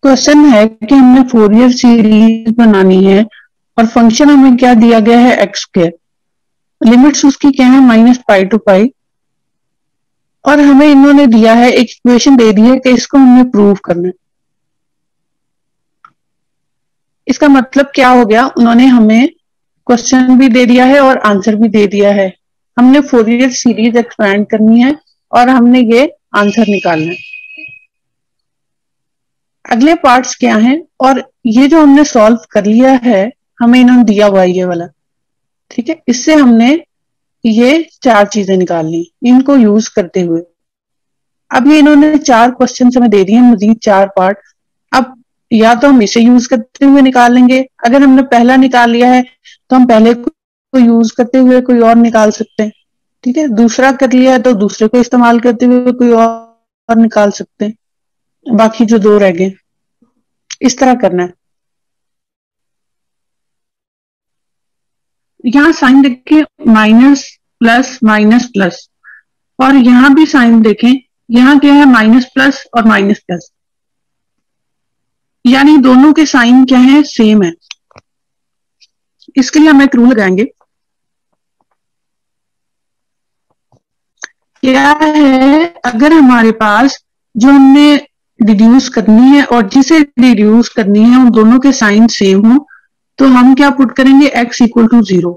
Question है कि हमें फोरियर सीरीज बनानी है और फंक्शन हमें क्या दिया गया है एक्स स्क्वायर, लिमिट्स उसकी क्या है -पाई टू पाई, और हमें इन्होंने दिया है एक इक्वेशन दे दी है कि इसको हमें प्रूव करना है। इसका मतलब क्या हो गया, उन्होंने हमें क्वेश्चन भी दे दिया है और आंसर भी दे दिया है। हमने फोरियर सीरीज एक्सपेंड करनी है और हमने ये आंसर निकालना है। अगले पार्ट्स क्या हैं, और ये जो हमने सॉल्व कर लिया है, हमें इन्होंने दिया हुआ है ये वाला, ठीक है। इससे हमने ये 4 चीजें निकालनी, इनको यूज करते हुए। अब ये इन्होंने 4 क्वेश्चन हमें दे दिए, मजीद 4 पार्ट। अब या तो हम इसे यूज करते हुए निकाल लेंगे, अगर हमने पहला निकाल लिया है तो हम पहले को यूज करते हुए कोई और निकाल सकते हैं, ठीक है। दूसरा कर लिया है तो दूसरे को इस्तेमाल करते हुए कोई और निकाल सकते हैं। बाकी जो 2 रह गए, इस तरह करना है। यहाँ साइन देखिए माइनस प्लस माइनस प्लस, और यहाँ भी साइन देखें, यहाँ क्या है माइनस प्लस और माइनस प्लस, यानी दोनों के साइन क्या है सेम है। इसके लिए हम एक रूल लगाएंगे, क्या है, अगर हमारे पास जो हमने रिड्यूस करनी है और जिसे रिड्यूस करनी है उन दोनों के साइन सेम हो, तो हम क्या पुट करेंगे, x इक्वल टू 0।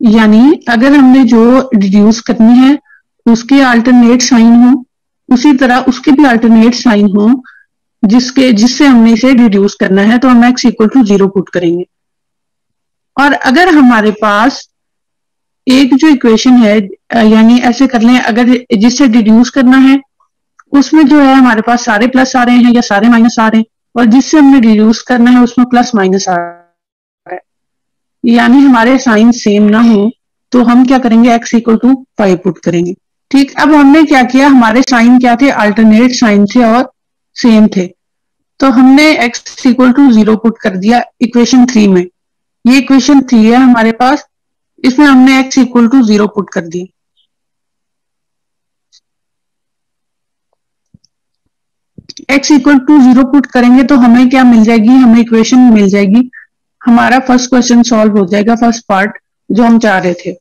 यानी अगर हमने जो रिड्यूस करनी है उसके अल्टरनेट साइन हो, उसी तरह उसके भी अल्टरनेट साइन हो जिससे हमने इसे रिड्यूस करना है, तो हम x इक्वल टू 0 पुट करेंगे। और अगर हमारे पास एक जो इक्वेशन है, यानी ऐसे कर लें, अगर जिससे रिड्यूस करना है उसमें जो है हमारे पास सारे प्लस आ रहे हैं या सारे माइनस आ रहे हैं, और जिससे हमने रिड्यूस करना है उसमें प्लस माइनस आ रहा है, यानी हमारे साइन सेम ना हो, तो हम क्या करेंगे, x इक्वल टू 5 पुट करेंगे। ठीक, अब हमने क्या किया, हमारे साइन क्या थे, अल्टरनेट साइन थे और सेम थे, तो हमने x इक्वल टू 0 पुट कर दिया इक्वेशन 3 में। ये इक्वेशन 3 है हमारे पास, इसमें हमने x इक्वल टू 0 पुट कर दिया। x इक्वल टू 0 पुट करेंगे तो हमें क्या मिल जाएगी, हमें इक्वेशन मिल जाएगी, हमारा फर्स्ट क्वेश्चन सॉल्व हो जाएगा, फर्स्ट पार्ट जो हम चाह रहे थे।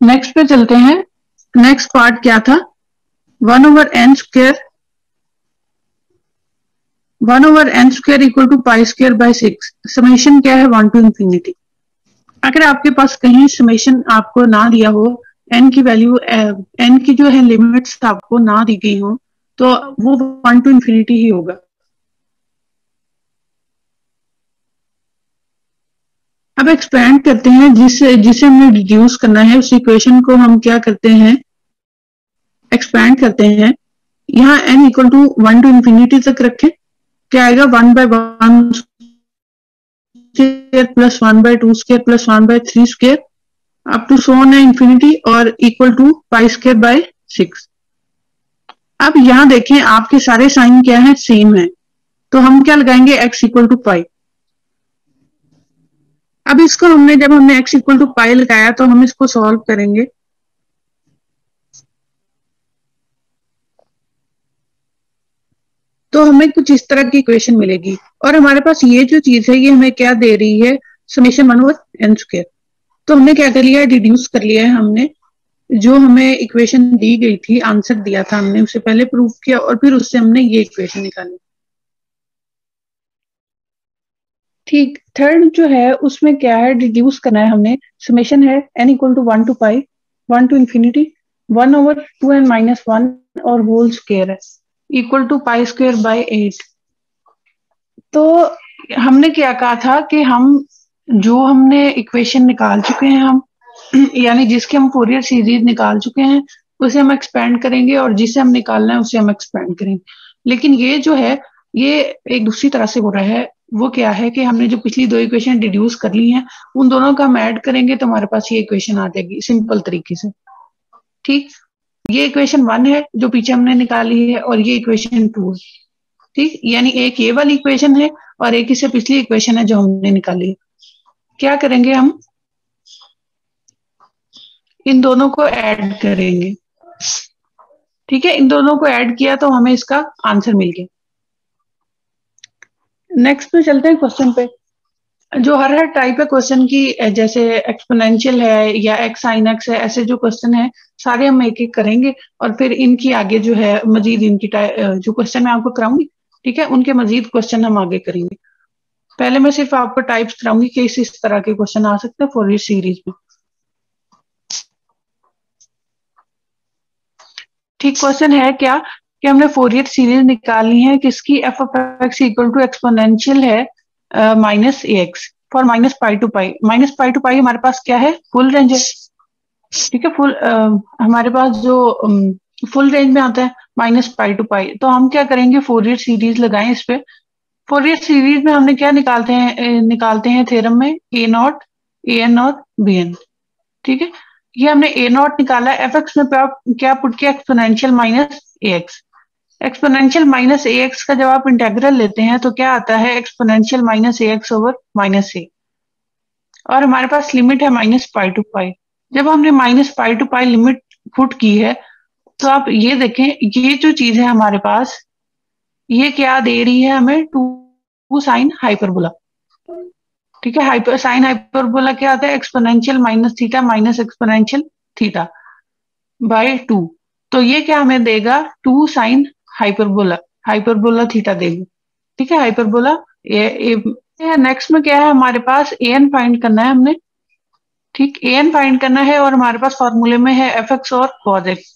नेक्स्ट पे चलते हैं। नेक्स्ट पार्ट क्या था, 1/n square, 1/n square equal to pi square by 6। Summation क्या है, 1 टू इंफिनिटी। अगर आपके पास कहीं समेशन आपको ना दिया हो, n की वैल्यू, n की जो है लिमिट्स आपको ना दी गई हो, तो वो 1 टू इंफिनिटी ही होगा। अब एक्सपेंड करते हैं, जिसे हमें रिड्यूस करना है, उस इक्वेशन को हम क्या करते हैं, एक्सपेंड करते हैं। यहाँ n equal to 1 to infinity तक रखें, क्या आएगा, 1/1 square plus 1/2 square plus 1/3 square up to सोन है इंफिनिटी, और equal to pi square by 6। अब यहां देखें आपके सारे साइन क्या है, सेम है, तो हम क्या लगाएंगे, x इक्वल टू पाई। अब इसको जब हमने x इक्वल टू पाई लगाया तो हम इसको सॉल्व करेंगे। तो हमें कुछ इस तरह की इक्वेशन मिलेगी, और हमारे पास ये जो चीज है ये हमें क्या दे रही है, समेशन 1/n स्क्वायर। तो हमने क्या कर लिया है, रिड्यूस कर लिया है, हमने जो हमें इक्वेशन दी गई थी, आंसर दिया था हमने, उसे पहले प्रूव किया और फिर उससे हमने ये इक्वेशन निकाली। ठीक, थर्ड जो है उसमें क्या है, रिड्यूस करना है हमने। समेशन है n equal to 1 to pi, 1 to infinity, 1/2n-1 और होल स्क्वायर है equal to pi square by 8। तो हमने क्या कहा था कि हमने इक्वेशन निकाल चुके हैं, हम यानी जिसके हम फोरियर सीरीज निकाल चुके हैं उसे हम एक्सपेंड करेंगे, और जिसे हम निकालना है उसे हम एक्सपेंड करेंगे। लेकिन ये जो है ये एक दूसरी तरह से हो रहा है। वो क्या है कि हमने जो पिछली 2 इक्वेशन रिड्यूस कर ली हैं, उन दोनों का हम ऐड करेंगे तो हमारे पास ये इक्वेशन आ जाएगी सिंपल तरीके से। ठीक, ये इक्वेशन 1 है जो पीछे हमने निकाली है, और ये इक्वेशन 2 है। ठीक, यानी एक ये वाली इक्वेशन है और एक इससे पिछली इक्वेशन है जो हमने निकाली है। क्या करेंगे हम, इन दोनों को ऐड करेंगे। ठीक है, इन दोनों को ऐड किया तो हमें इसका आंसर मिल गया। नेक्स्ट पे चलते हैं क्वेश्चन पे। जो हर टाइप है क्वेश्चन की, जैसे एक्सपोनेंशियल है या एक्स साइन एक्स है, ऐसे जो क्वेश्चन है सारे हम एक एक करेंगे और फिर इनकी आगे जो है मजीद इनकी जो क्वेश्चन मैं आपको कराऊंगी, ठीक है, उनके मजीद क्वेश्चन हम आगे करेंगे। पहले मैं सिर्फ आपको टाइप्स कराऊंगी कि इस तरह के क्वेश्चन आ सकते हैं फोरियर सीरीज में। ठीक, क्वेश्चन है क्या कि हमने फोरियर सीरीज निकालनी है किसकी, F of x equal to exponential है minus A X for minus pi to pi. Minus pi to pi हमारे पास क्या है, फुल रेंज है। ठीक है, हमारे पास जो फुल रेंज में आता है माइनस पाई टू पाई, तो हम क्या करेंगे, फोरियर सीरीज लगाएं इस पे। फोरियर सीरीज में हमने क्या निकालते हैं थ्योरम में, ए नॉट, ए एन और बी एन। ठीक है, ये हमने ए नॉट निकाला, एफ एक्स में क्या पुट किया, एक्सपोनेंशियल माइनस ए एक्स। एक्सपोनेंशियल माइनस ए एक्स का जब आप इंटेग्रल लेते हैं तो क्या आता है, exponential minus A x over minus a, और हमारे पास लिमिट है माइनस पाई टू पाई। जब हमने minus pi to pi limit put की है तो आप ये देखें, ये जो चीज है हमारे पास, ये क्या दे रही है हमें, टू साइन हाइपरबोला। ठीक है, साइन हाइपरबोला क्या आता है, exponential minus theta minus exponential theta by 2। तो ये क्या हमें देगा, two sine hyperbola, hyperbola theta देगा। ठीक है, हाइपरबोला नेक्स्ट में क्या है हमारे पास, ए एन फाइंड करना है हमने। ठीक, ए एन फाइंड करना है और हमारे पास फॉर्मूले में है एफ एक्स और कॉज एक्स।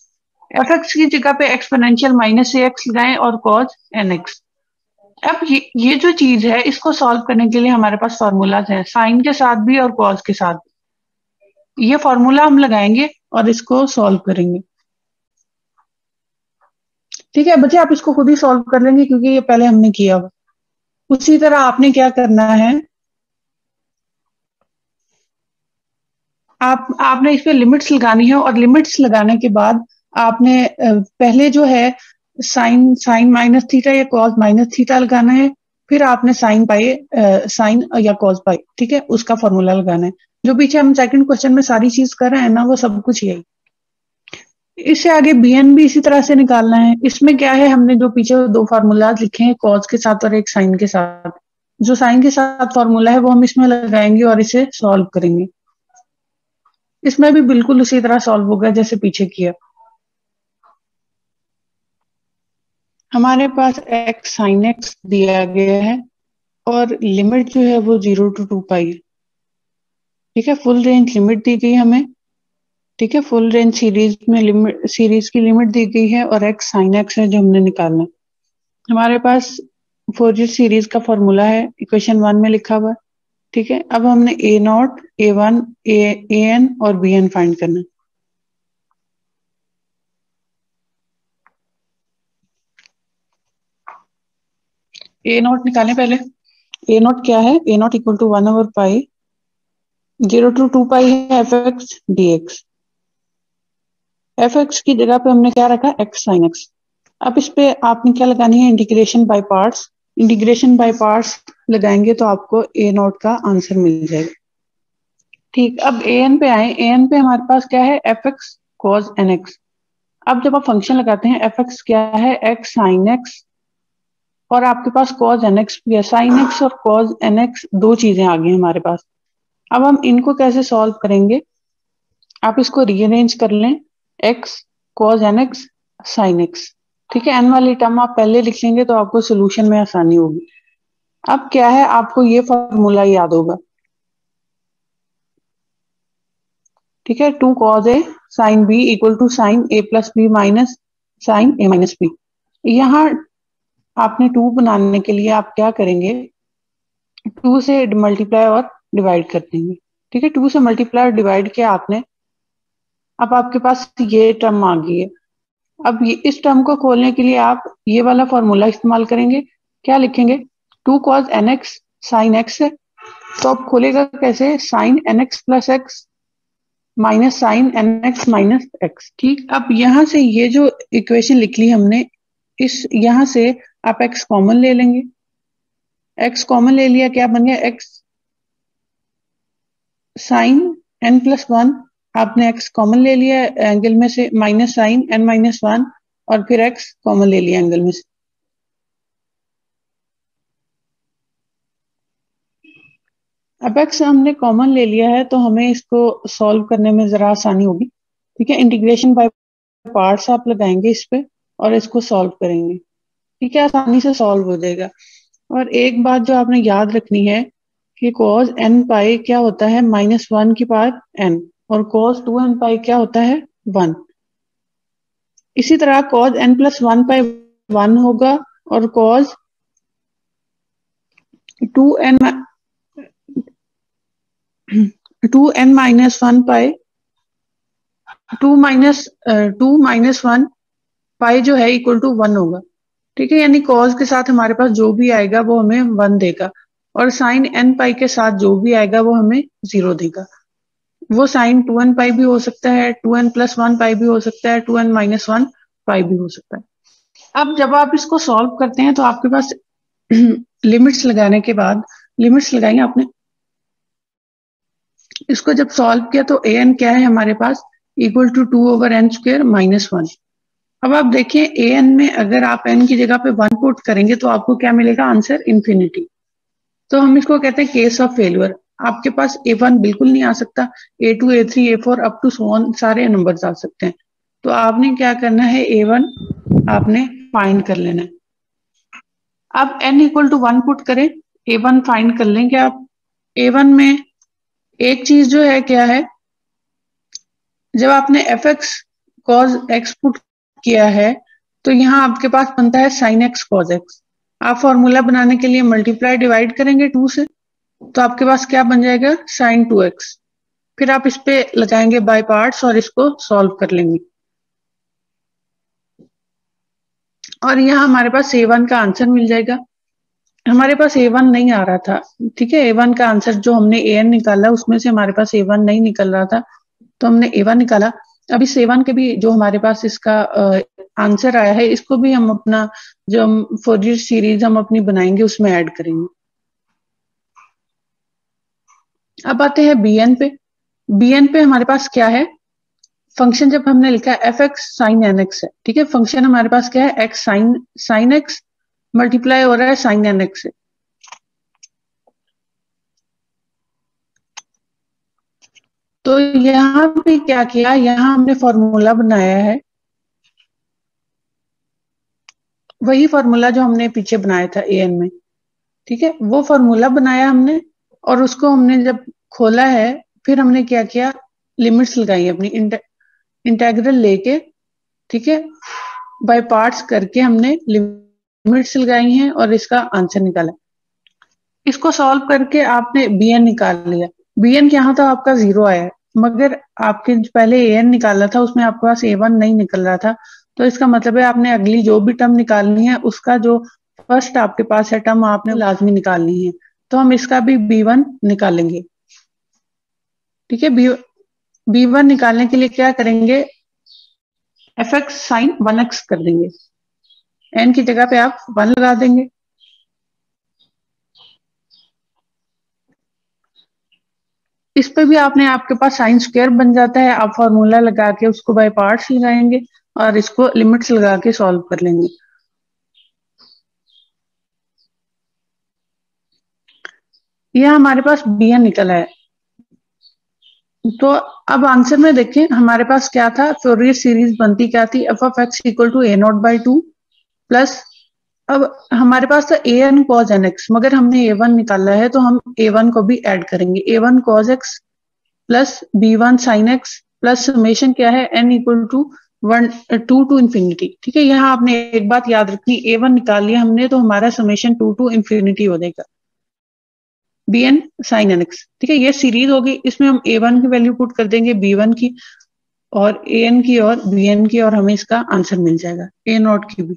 एफ एक्स की जगह पे एक्सपोनेंशियल माइनस ए एक्स लगाएं और कॉज एन एक्स। अब ये जो चीज है इसको सॉल्व करने के लिए हमारे पास फॉर्मूलाज हैं, साइन के साथ भी और कॉज के साथ भी। ये फॉर्मूला हम लगाएंगे और इसको सॉल्व करेंगे। ठीक है बच्चे, आप इसको खुद ही सॉल्व कर लेंगे क्योंकि ये पहले हमने किया हुआ। उसी तरह आपने क्या करना है, आपने इस पे लिमिट्स लगानी है और लिमिट्स लगाने के बाद आपने पहले जो है साइन साइन माइनस थीटा या कॉस माइनस थीटा लगाना है, फिर आपने साइन पाई साइन या कॉस पाई, ठीक है, उसका फॉर्मूला लगाना है। जो पीछे हम सेकंड क्वेश्चन में सारी चीज कर रहे हैं ना, वो सब कुछ यही। इससे आगे bn भी इसी तरह से निकालना है। इसमें क्या है, हमने जो पीछे दो फार्मूलाज लिखे हैं, कॉस के साथ और एक साइन के साथ, जो साइन के साथ फॉर्मूला है वो हम इसमें लगाएंगे और इसे सॉल्व करेंगे। इसमें भी बिल्कुल उसी तरह सॉल्व होगा जैसे पीछे किया। हमारे पास एक्स साइन एक्स दिया गया है और लिमिट जो है वो 0 to 2 पाई है। ठीक है, फुल रेंज लिमिट दी गई हमें। ठीक है, फुल रेंज सीरीज में लिमिट, सीरीज की लिमिट दी गई है और एक्स साइन एक्स है जो हमने निकालना है। हमारे पास फोरियर सीरीज का फॉर्मूला है, इक्वेशन 1 में लिखा हुआ है। ठीक है, अब हमने A nought, A one, A N और बी एन फाइंड करना है। ए नॉट निकालें पहले। ए नॉट क्या है, A nought equal to 1 over pi 0 to 2 pi है F X D X. F X की जगह पे हमने क्या रखा, एक्स साइन एक्स। अब इस पे आपने क्या लगानी है, integration by parts. Integration by parts लगाएंगे तो आपको ए नॉट का आंसर मिल जाएगा। ठीक, अब ए एन पे आए। ए एन पे हमारे पास क्या है, F x cos n x. अब जब आप फंक्शन लगाते हैं, एफ एक्स क्या है, एक्स साइन एक्स, और आपके पास कॉज एन एक्स भी है। साइन एक्स और कॉज एन एक्स दो चीजें आ गई हमारे पास। अब हम इनको कैसे सॉल्व करेंगे, आप इसको रीअरेंज कर लें, x cos n x sine x. ठीक है, एन वाली टर्म आप पहले लिख लेंगे तो आपको सोल्यूशन में आसानी होगी। अब क्या है, आपको ये फॉर्मूला याद होगा। ठीक है, two cos A sine B equal to sine A plus B minus sine A minus B. यहाँ आपने टू बनाने के लिए आप क्या करेंगे, टू से मल्टीप्लाई और डिवाइड कर देंगे। ठीक है, टू से मल्टीप्लाई और डिवाइड किया आपने, अब आपके पास ये टर्म आ गई है। अब ये इस टर्म को खोलने के लिए आप ये वाला फॉर्मूला इस्तेमाल करेंगे। क्या लिखेंगे, two cos n x sine x है, तो अब खोलेगा कैसे, sine n x plus x minus sine n x minus x. ठीक, अब यहां से ये जो इक्वेशन लिख ली हमने, इस यहां से आप एक्स कॉमन ले लेंगे। एक्स कॉमन ले लिया, क्या बन गया, x sine n plus one आपने x कॉमन ले लिया एंगल में से, माइनस साइन n-1 और फिर x कॉमन ले लिया एंगल में से। अब x हमने कॉमन ले लिया है तो हमें इसको सॉल्व करने में जरा आसानी होगी। ठीक है, इंटीग्रेशन बाय पार्ट्स आप लगाएंगे इस पे और इसको सॉल्व करेंगे। ठीक है, आसानी से सॉल्व हो जाएगा। और एक बात जो आपने याद रखनी है कि cos n पाई क्या होता है, -1 की पावर n, और cos 2n पाई क्या होता है, 1। इसी तरह cos n प्लस 1 पाई 1 होगा और cos 2n 2n माइनस 1 पाई 2 माइनस 1 पाई जो है इक्वल टू 1 होगा। ठीक है, यानी cos के साथ हमारे पास जो भी आएगा वो हमें 1 देगा, और साइन n पाई के साथ जो भी आएगा वो हमें 0 देगा। वो साइन 2n पाई भी हो सकता है, 2n प्लस 1 पाई भी हो सकता है, 2n माइनस 1 पाई भी हो सकता है। अब जब आप इसको सॉल्व करते हैं तो आपके पास लिमिट्स लगाने के बाद, लिमिट्स लगाएंगे आपने, इसको जब सॉल्व किया तो an क्या है हमारे पास, इक्वल टू 2/n² -1। अब आप देखिए an में अगर आप n की जगह पे 1 पुट करेंगे तो आपको क्या मिलेगा, आंसर इन्फिनिटी। तो हम इसको कहते हैं केस ऑफ फेल्यूर। आपके पास a1 बिल्कुल नहीं आ सकता, a2 a3 a4 up to so on सारे नंबर्स आ सकते हैं। तो आपने क्या करना है, a1 आपने फाइंड कर लेना है। अब n इक्वल टू 1 पुट करें, a1 फाइंड कर लेंगे आप। a1 में एक चीज जो है क्या है, जब आपने fx cos x पुट किया है तो यहाँ आपके पास बनता है sin x cos x। आप फॉर्मूला बनाने के लिए मल्टीप्लाई डिवाइड करेंगे 2 से, तो आपके पास क्या बन जाएगा, sin 2x। फिर आप इस पे लगाएंगे बाय पार्ट्स और इसको सॉल्व कर लेंगे, और यहाँ हमारे पास a1 का आंसर मिल जाएगा। हमारे पास a1 नहीं आ रहा था। ठीक है, a1 का आंसर जो हमने an निकाला उसमें से हमारे पास a1 नहीं निकल रहा था, तो हमने a1 निकाला। अब इस a1 के भी जो हमारे पास इसका आंसर आया है, इसको भी हम अपना जो हम फोरियर सीरीज हम अपनी बनाएंगे उसमें ऐड करेंगे। अब आते हैं bn पे। bn पे हमारे पास क्या है, फंक्शन जब हमने लिखा है fx sin nx है। ठीक है, फंक्शन हमारे पास क्या है, x sin x मल्टीप्लाई हो रहा है sin nx से। तो यहाँ पे क्या किया, यहाँ हमने फॉर्मूला बनाया है, वही फॉर्मूला जो हमने पीछे बनाया था an में। ठीक है, वो फॉर्मूला बनाया हमने और उसको हमने जब खोला है फिर हमने क्या किया, लिमिट्स लगाई अपनी इंटेग्रल लेके। ठीक है, बाय पार्ट्स करके हमने लिमिट्स लगाई हैं और इसका आंसर निकाला। इसको सॉल्व करके आपने bn निकाल लिया। bn यहाँ था आपका 0 आया है, मगर आपके पहले an निकाला था उसमें आपके पास a1 नहीं निकल रहा था। तो इसका मतलब है आपने अगली जो भी टर्म निकालनी है उसका जो फर्स्ट आपके पास है टर्म आपने लाजमी निकालनी है। तो हम इसका भी b1 निकालेंगे। ठीक है, b1 निकालने के लिए क्या करेंगे, fx sin 1x कर देंगे, n की जगह पे आप 1 लगा देंगे। इस पे भी आपने, आपके पास साइन स्क्वायर बन जाता है, आप फॉर्मूला लगा के उसको बाय पार्ट्स लगाएंगे और इसको लिमिट्स लगा के सॉल्व कर लेंगे। यह हमारे पास bn निकला है। तो अब आंसर में देखें हमारे पास क्या था, फोरियर सीरीज बनती क्या थी, f of x equal to a0/2 plus, अब हमारे पास था an cos nx, मगर हमने a1 निकाला है तो हम a1 को भी ऐड करेंगे, a1 cos x plus b1 sin x plus summation क्या है, n equal to 2 to infinity. ठीक है, यहाँ आपने एक बात याद रखनी, a1 निकाल लिया हमने तो हमारा समेशन 2 टू इन्फिनिटी हो जाएगा, bn sin nx। ठीक है, ये सीरीज होगी, इसमें हम a1 की वैल्यू पुट कर देंगे, b1 की और an की और bn की, और हमें इसका आंसर मिल जाएगा a0 की भी।